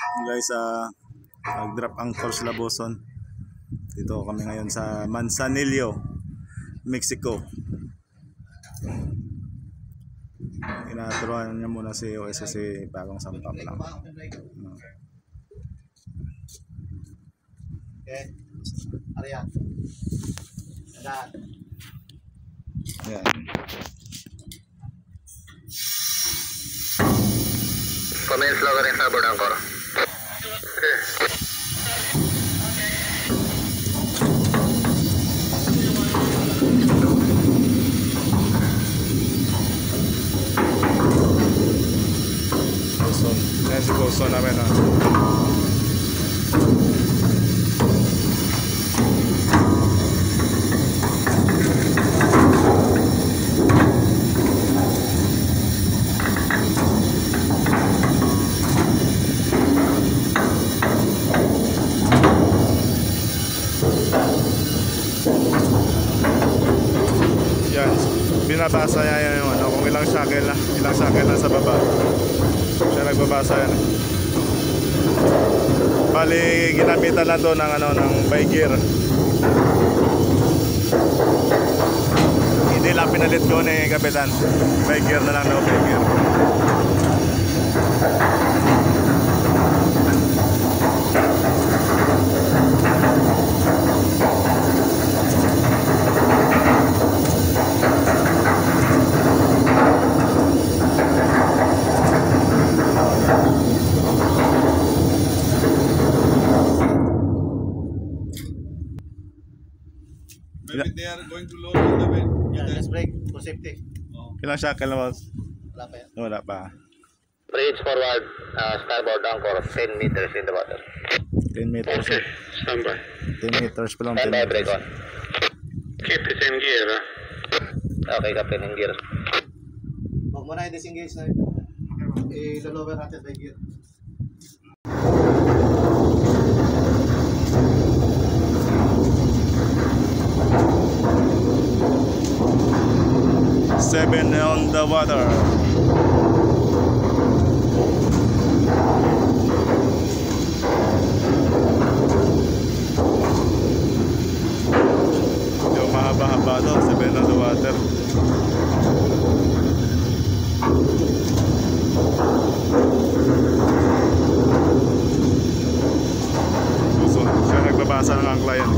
Guys, nag-drop anchor sa Laboson. Dito kami ngayon sa Manzanillo, Mexico. Inaturuan niya muna si OS kasi bagong sampap lang. Okay. Ariyan. Ayan. Ayan. Commence logger and starboard anchor. Ayan si Coulson namin Yan, binabasa niya yung kung ilang shackle na sa baba. Siya nagbabasa yan. Bali, ginamitan lang to ng ng by gear. Hindi lang pinalit ko ni Kapitan. By gear na lang daw, by gear. Maybe they are going to lower the bed. Yeah, let's break for safety. Ilang shackle na boss? Wala pa yan. Wala pa. Bridge forward, starboard anchor, 10 meters in the water. 10 meters. Okay, stand by. 10 meters pa lang. Stand 10 by, meters. break on. Keep it in gear, Okay, Captain, in gear. Huwag mo na i-disengage na i-lower natin by gear. Seven on the water. Yung mahaba-haba to, 7 on the water. So, siya nagbabasa ng ang client.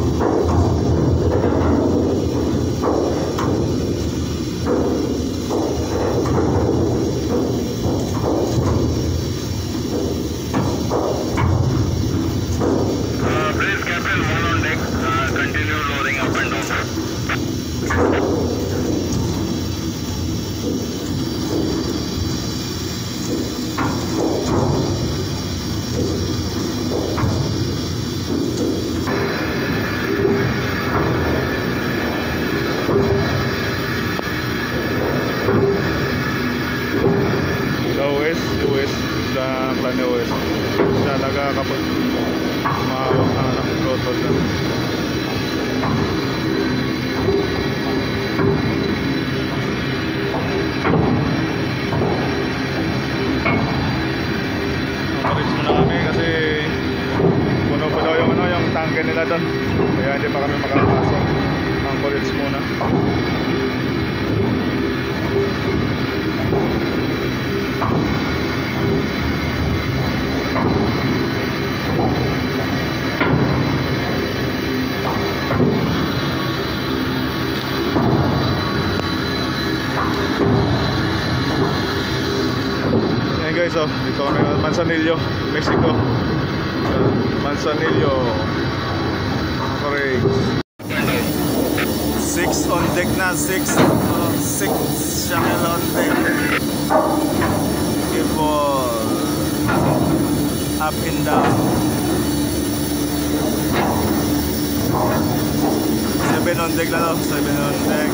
Bridge Captain, one on deck, continue loading up and down. US sa clan ni US. Siya nagkakapot mahawak ng rotor na. Maparis muna kami kasi puno pa daw yung tanke nila doon. Kaya hindi pa kami makakapasok. Ang paris muna. Ayan guys, dito kami Manzanillo, Mexico. Manzanillo. Okay. 6 on deck na, 6 shackle on deck. People up and down. 7 on deck na to, 7 on deck.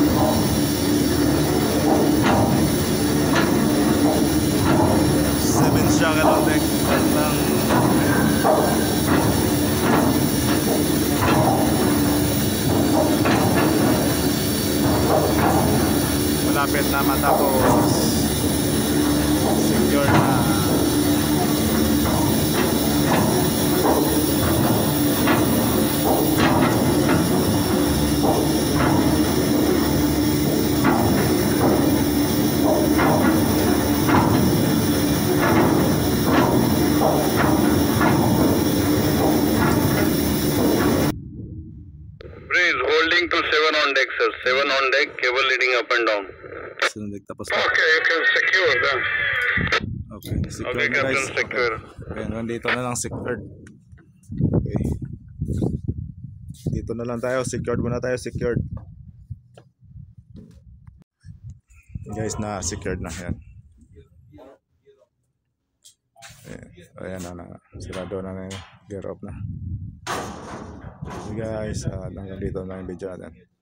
Shackle on deck. Malapit na matapos. Secure na. on deck, sir. 7 on deck, cable leading up and down. Sinundig tapos na. Okay, you can secure that. Okay, secure Okay, na Captain, guys. secure. Okay, nandito na lang secured. Okay. Dito na lang tayo, secured muna tayo, secured. Guys, na secured na yan. Ayan na, sigurado na, gear off na. So guys, hanggang dito na yung video natin.